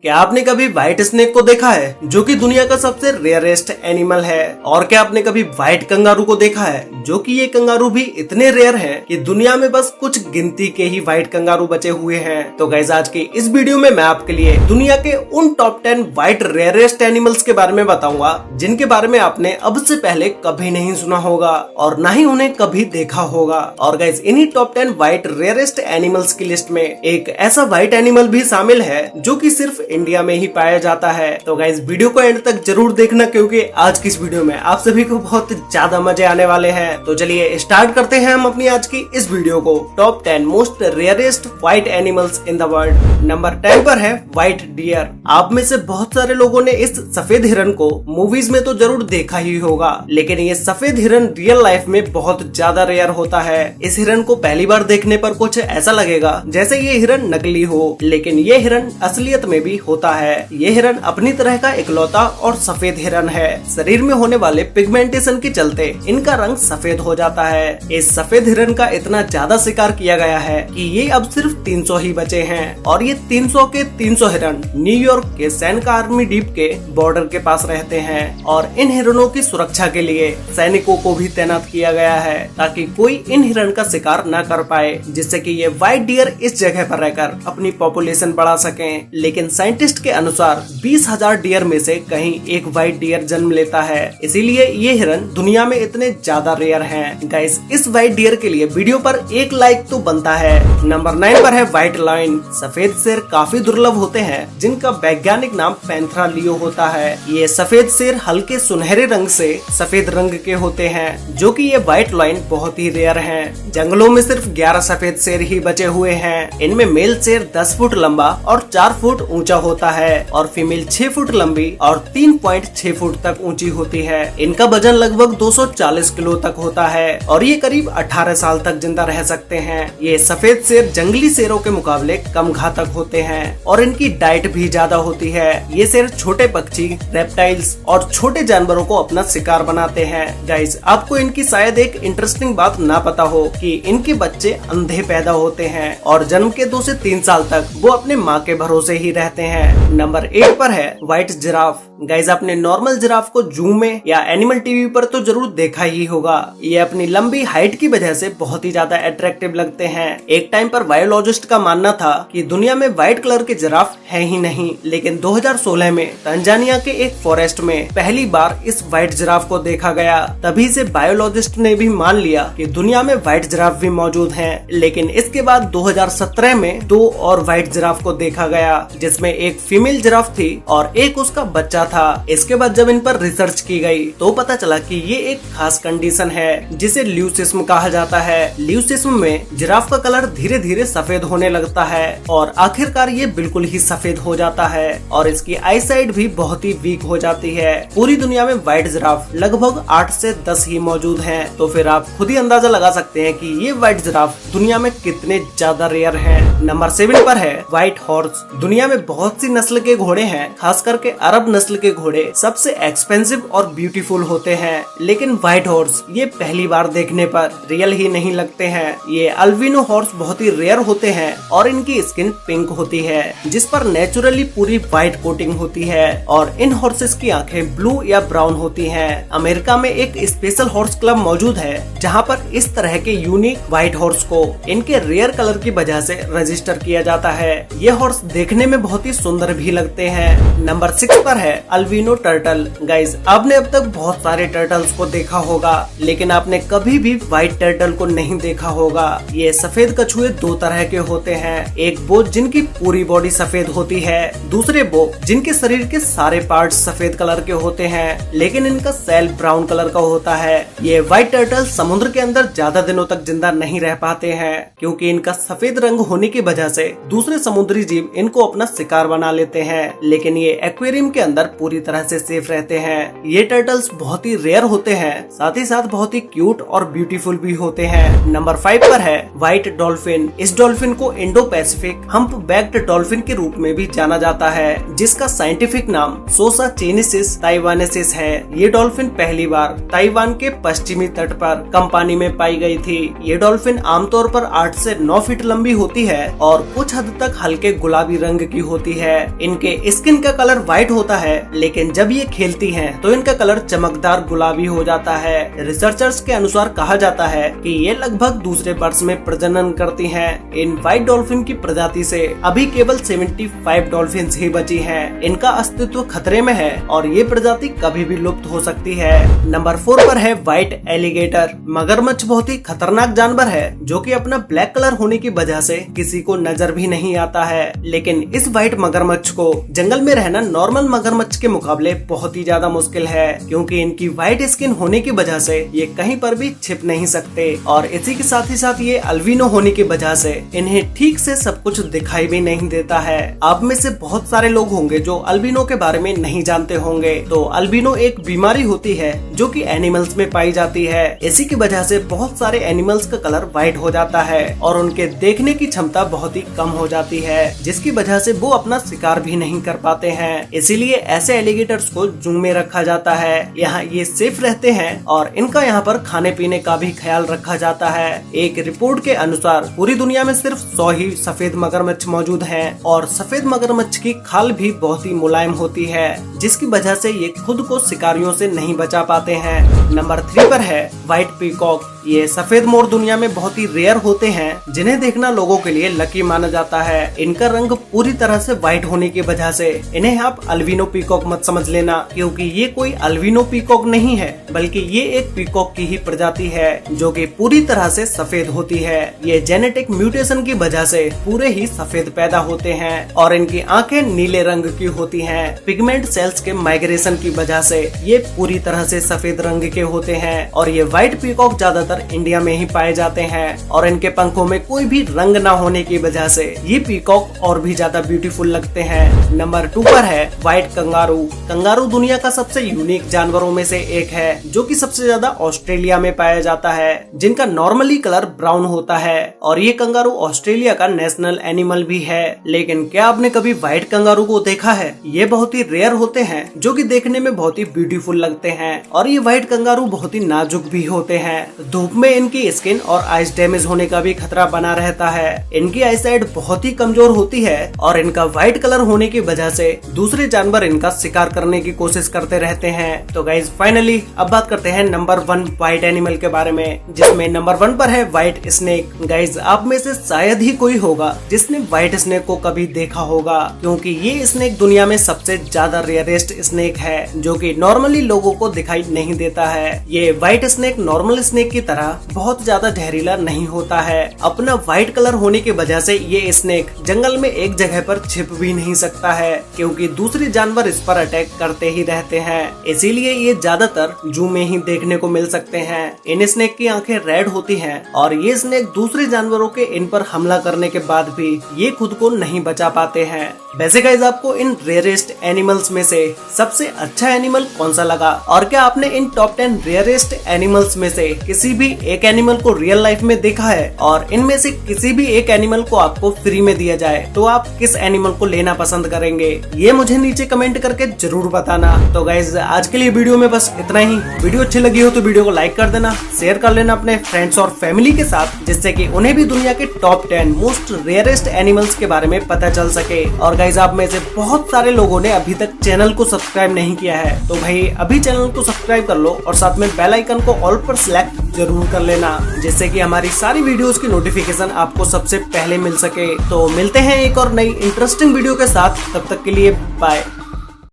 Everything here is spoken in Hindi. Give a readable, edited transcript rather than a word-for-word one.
क्या आपने कभी व्हाइट स्नेक को देखा है, जो कि दुनिया का सबसे रेयरेस्ट एनिमल है? और क्या आपने कभी व्हाइट कंगारू को देखा है, जो कि ये कंगारू भी इतने रेयर हैं कि दुनिया में बस कुछ गिनती के ही व्हाइट कंगारू बचे हुए हैं। तो गाइस, आज की इस वीडियो में मैं आपके लिए दुनिया के उन टॉप 10 व्हाइट रेयरेस्ट एनिमल्स के बारे में बताऊंगा, जिनके बारे में आपने अब से पहले कभी नहीं सुना होगा और न ही उन्हें कभी देखा होगा। और गाइस, इन्हीं टॉप 10 व्हाइट रेयरेस्ट एनिमल्स की लिस्ट में एक ऐसा व्हाइट एनिमल भी शामिल है जो कि सिर्फ इंडिया में ही पाया जाता है। तो गाइस, वीडियो को एंड तक जरूर देखना, क्योंकि आज की इस वीडियो में आप सभी को बहुत ज्यादा मजे आने वाले हैं। तो चलिए स्टार्ट करते हैं हम अपनी आज की इस वीडियो को। Top 10 most rarest white animals in the world. Number 10 पर है व्हाइट डियर। आप में से बहुत सारे लोगों ने इस सफेद हिरन को मूवीज में तो जरूर देखा ही होगा, लेकिन ये सफेद हिरन रियल लाइफ में बहुत ज्यादा रेयर होता है। इस हिरन को पहली बार देखने पर कुछ ऐसा लगेगा जैसे ये हिरन नकली हो, लेकिन ये हिरन असलियत में भी होता है। ये हिरन अपनी तरह का इकलौता और सफेद हिरन है। शरीर में होने वाले पिगमेंटेशन के चलते इनका रंग सफेद हो जाता है। इस सफेद हिरन का इतना ज्यादा शिकार किया गया है कि ये अब सिर्फ 300 ही बचे हैं, और ये 300 के 300 हिरन न्यूयॉर्क के सैनिक आर्मी डीप के बॉर्डर के पास रहते हैं। और इन हिरनों की सुरक्षा के लिए सैनिकों को भी तैनात किया गया है, ताकि कोई इन हिरन का शिकार न कर पाए, जिससे कि ये व्हाइट डियर इस जगह पर रहकर अपनी पॉपुलेशन बढ़ा सकें। लेकिन साइंटिस्ट के अनुसार 20,000 डियर में से कहीं एक व्हाइट डियर जन्म लेता है, इसीलिए ये हिरन दुनिया में इतने ज्यादा रेयर हैं। गाइस, इस व्हाइट डियर के लिए वीडियो पर एक लाइक तो बनता है। नंबर 9 पर है व्हाइट लायन। सफेद शेर काफी दुर्लभ होते हैं, जिनका वैज्ञानिक नाम पैंथरा लियो होता है। ये सफेद शेर हल्के सुनहरे रंग से सफेद रंग के होते हैं, जो कि ये व्हाइट लायन बहुत ही रेयर हैं। जंगलों में सिर्फ 11 सफेद शेर ही बचे हुए हैं। इनमें मेल शेर 10 फुट लंबा और 4 फुट ऊंचा होता है, और फीमेल 6 फुट लंबी और 3.6 फुट तक ऊंची होती है। इनका वजन लगभग 240 किलो तक होता है, और ये करीब 18 साल तक जिंदा रह सकते हैं। ये सफेद शेर जंगली शेरों के मुकाबले कम घातक होते हैं, और इनकी डाइट भी ज्यादा होती है। ये शेर छोटे पक्षी, रेप्टाइल्स और छोटे जानवरों को अपना शिकार बनाते हैं। गाइस, आपको इनकी शायद एक इंटरेस्टिंग बात ना पता हो कि इनके बच्चे अंधे पैदा होते हैं, और जन्म के 2 से 3 साल तक वो अपने माँ के भरोसे ही रहते हैं। नंबर 8 पर है व्हाइट जिराफ। गाइस, आपने नॉर्मल जिराफ को जू में या एनिमल टीवी पर तो जरूर देखा ही होगा। ये अपनी लंबी हाइट की वजह से बहुत ही ज्यादा अट्रैक्टिव लगते हैं। एक टाइम पर बायोलॉजिस्ट का मानना था कि दुनिया में व्हाइट कलर के जिराफ है ही नहीं, लेकिन 2016 में तंजानिया के एक फॉरेस्ट में पहली बार इस व्हाइट जिराफ को देखा गया। तभी से बायोलॉजिस्ट ने भी मान लिया कि दुनिया में व्हाइट जिराफ भी मौजूद हैं। लेकिन इसके बाद 2017 में 2 और व्हाइट जिराफ को देखा गया, जिसमें एक फीमेल जिराफ थी और एक उसका बच्चा था। इसके बाद जब इन पर रिसर्च की गई तो पता चला कि ये एक खास कंडीशन है, जिसे ल्यूसिज्म कहा जाता है। ल्यूसिज्म में जिराफ का कलर धीरे धीरे सफेद होने लगता है, और आखिरकार ये बिल्कुल ही सफेद हो जाता है, और इसकी आई साइट भी बहुत ही वीक हो जाती है। पूरी दुनिया में व्हाइट जिराफ लगभग 8 से 10 ही मौजूद हैं। तो फिर आप खुद ही अंदाजा लगा सकते हैं कि ये व्हाइट जिराफ दुनिया में कितने ज्यादा रेयर हैं। नंबर 7 पर है व्हाइट हॉर्स। दुनिया में बहुत सी नस्ल के घोड़े हैं, खास करके अरब नस्ल के घोड़े सबसे एक्सपेंसिव और ब्यूटीफुल होते हैं, लेकिन व्हाइट हॉर्स ये पहली बार देखने पर रियल ही नहीं लगते हैं। ये अल्बिनो हॉर्स बहुत ही रेयर होते हैं, और इनकी स्किन पिंक होती है, जिस पर नेचुरली पूरी व्हाइट कोटिंग होती है, और इन हॉर्सेस की आंखें ब्लू या ब्राउन होती हैं। अमेरिका में एक स्पेशल हॉर्स क्लब मौजूद है, जहां पर इस तरह के यूनिक व्हाइट हॉर्स को इनके रेयर कलर की वजह से रजिस्टर किया जाता है। ये हॉर्स देखने में बहुत ही सुंदर भी लगते हैं। नंबर 6 पर है अल्बिनो टर्टल। गाइस, आपने अब तक बहुत सारे टर्टल्स को देखा होगा, लेकिन आपने कभी भी व्हाइट टर्टल को नहीं देखा होगा। ये सफेद कछुए 2 तरह के होते हैं। एक वो जिनकी पूरी बॉडी सफेद होती है, दूसरे वो जिनके शरीर के सारे पार्ट्स सफेद कलर के होते हैं, लेकिन इनका सेल ब्राउन कलर का होता है। ये व्हाइट टर्टल समुद्र के अंदर ज्यादा दिनों तक जिंदा नहीं रह पाते हैं, क्योंकि इनका सफेद रंग होने की वजह से दूसरे समुद्री जीव इनको अपना शिकार बना लेते हैं। लेकिन ये एक्वेरियम के अंदर पूरी तरह से सेफ रहते हैं। ये टर्टल्स बहुत ही रेयर होते हैं, साथ ही साथ बहुत ही क्यूट और ब्यूटीफुल भी होते हैं। नंबर 5 पर है व्हाइट डॉल्फिन। इस डॉल्फिन को Indo Pacific hump backed dolphin के रूप में भी जाना जाता है, जिसका साइंटिफिक नाम सोसा चेनेसिस ताइवानेसिस है। ये डॉल्फिन पहली बार ताइवान के पश्चिमी तट पर कंपानी में पाई गई थी। ये डॉल्फिन आमतौर पर 8 से 9 फीट लंबी होती है और कुछ हद तक हल्के गुलाबी रंग की होती है। इनके स्किन का कलर व्हाइट होता है, लेकिन जब ये खेलती हैं तो इनका कलर चमकदार गुलाबी हो जाता है। रिसर्चर्स के अनुसार कहा जाता है कि ये लगभग दूसरे वर्ष में प्रजनन करती हैं। इन व्हाइट डॉल्फिन की प्रजाति से अभी केवल 75 डॉल्फिन ही बची हैं। इनका अस्तित्व खतरे में है और ये प्रजाति कभी भी लुप्त हो सकती है। नंबर 4 पर है व्हाइट एलिगेटर। मगरमच्छ बहुत ही खतरनाक जानवर है जो कि अपना ब्लैक कलर होने की वजह से किसी को नजर भी नहीं आता है। लेकिन इस व्हाइट मगरमच्छ को जंगल में रहना नॉर्मल मगरमच्छ के मुकाबले बहुत ही ज्यादा मुश्किल है, क्योंकि इनकी व्हाइट स्किन होने की वजह से ये कहीं पर भी छिप नहीं सकते और इसी के साथ ही साथ ये अल्बिनो होने की वजह से इन्हें ठीक से सब कुछ दिखाई भी नहीं देता है। आप में से बहुत सारे लोग होंगे जो अल्बिनो के बारे में नहीं जानते होंगे। तो अल्बिनो एक बीमारी होती है जो कि एनिमल्स में पाई जाती है। इसी की वजह से बहुत सारे एनिमल्स का कलर व्हाइट हो जाता है और उनके देखने की क्षमता बहुत ही कम हो जाती है, जिसकी वजह से वो अपना शिकार भी नहीं कर पाते हैं। इसीलिए ऐसे एलिगेटर्स को जू में रखा जाता है। यहाँ ये सेफ रहते हैं और इनका यहाँ पर खाने पीने का भी ख्याल रखा जाता है। एक रिपोर्ट के अनुसार पूरी दुनिया में सिर्फ 100 ही सफेद मगरमच्छ मौजूद हैं और सफेद मगरमच्छ की खाल भी बहुत ही मुलायम होती है, जिसकी वजह से ये खुद को शिकारियों से नहीं बचा पाते हैं। नंबर 3 पर है व्हाइट पीकॉक। ये सफेद मोर दुनिया में बहुत ही रेयर होते हैं, जिन्हें देखना लोगों के लिए लकी माना जाता है। इनका रंग पूरी तरह से व्हाइट होने की वजह से इन्हें आप अल्बिनो पीकॉक मत समझ लेना, क्योंकि ये कोई अल्बिनो पीकॉक नहीं है, बल्कि ये एक पीकॉक की ही प्रजाति है जो कि पूरी तरह से सफेद होती है। ये जेनेटिक म्यूटेशन की वजह से पूरे ही सफेद पैदा होते हैं और इनकी आंखें नीले रंग की होती हैं। पिगमेंट सेल्स के माइग्रेशन की वजह से ये पूरी तरह से सफेद रंग के होते हैं और ये व्हाइट पीकॉक ज्यादातर इंडिया में ही पाए जाते हैं और इनके पंखों में कोई भी रंग ना होने की वजह से ये पीकॉक और भी ज्यादा ब्यूटीफुल लगते हैं। नंबर 2 पर है व्हाइट कंगारू। कंगारू दुनिया का सबसे यूनिक जानवरों में से एक है जो कि सबसे ज्यादा ऑस्ट्रेलिया में पाया जाता है, जिनका नॉर्मली कलर ब्राउन होता है और ये कंगारू ऑस्ट्रेलिया का नेशनल एनिमल भी है। लेकिन क्या आपने कभी व्हाइट कंगारू को देखा है? ये बहुत ही रेयर होते हैं जो कि देखने में बहुत ही ब्यूटीफुल लगते हैं और ये व्हाइट कंगारू बहुत ही नाजुक भी होते हैं। धूप में इनकी स्किन और आइस डैमेज होने का भी खतरा बना रहता है। इनकी आईसाइट बहुत ही कमजोर होती है और इनका व्हाइट कलर होने की वजह से दूसरे जानवर इनका शिकार करने की कोशिश करते रहते हैं। तो गाइज फाइनली अब बात करते हैं नंबर 1 व्हाइट एनिमल के बारे में, जिसमें नंबर 1 पर है व्हाइट स्नेक। गाइज आप में से शायद ही कोई होगा जिसने व्हाइट स्नेक को कभी देखा होगा, क्योंकि ये स्नेक दुनिया में सबसे ज्यादा रेयरेस्ट स्नेक है जो कि नॉर्मली लोगों को दिखाई नहीं देता है। ये व्हाइट स्नेक नॉर्मल स्नेक की तरह बहुत ज्यादा जहरीला नहीं होता है। अपना व्हाइट कलर होने की वजह से ये स्नेक जंगल में एक जगह पर छिप भी नहीं सकता है, क्योंकि दूसरे जानवर इस पर अटैक करते ही रहते हैं। इसीलिए ये ज्यादातर जू में ही देखने को मिल सकते हैं। इन स्नेक की आंखें रेड होती हैं और ये स्नेक दूसरे जानवरों के इन पर हमला करने के बाद भी ये खुद को नहीं बचा पाते हैं। वैसे गाइस आपको इन रेयरेस्ट एनिमल्स में से सबसे अच्छा एनिमल कौन सा लगा, और क्या आपने इन टॉप 10 रेयरेस्ट एनिमल्स में से किसी भी एक एनिमल को रियल लाइफ में देखा है, और इनमें से किसी भी एक एनिमल को आपको फ्री में दिया जाए तो आप किस एनिमल को लेना पसंद करेंगे? ये मुझे नीचे कमेंट करके जरूर बताना। तो गाइज आज के लिए वीडियो में बस इतना ही। वीडियो अच्छी लगी हो तो वीडियो को लाइक कर देना, शेयर कर लेना अपने फ्रेंड्स और फैमिली के साथ, जिससे कि उन्हें भी दुनिया के टॉप 10 मोस्ट रेयरेस्ट एनिमल्स के बारे में पता चल सके। और गाइज आप में से बहुत सारे लोगों ने अभी तक चैनल को सब्सक्राइब नहीं किया है, तो भाई अभी चैनल को सब्सक्राइब कर लो और साथ में बेल आइकन को ऑल पर सिलेक्ट जरूर कर लेना, जिससे कि हमारी सारी वीडियोस की नोटिफिकेशन आपको सबसे पहले मिल सके। तो मिलते हैं एक और नई इंटरेस्टिंग वीडियो के साथ, तब तक के लिए बाय।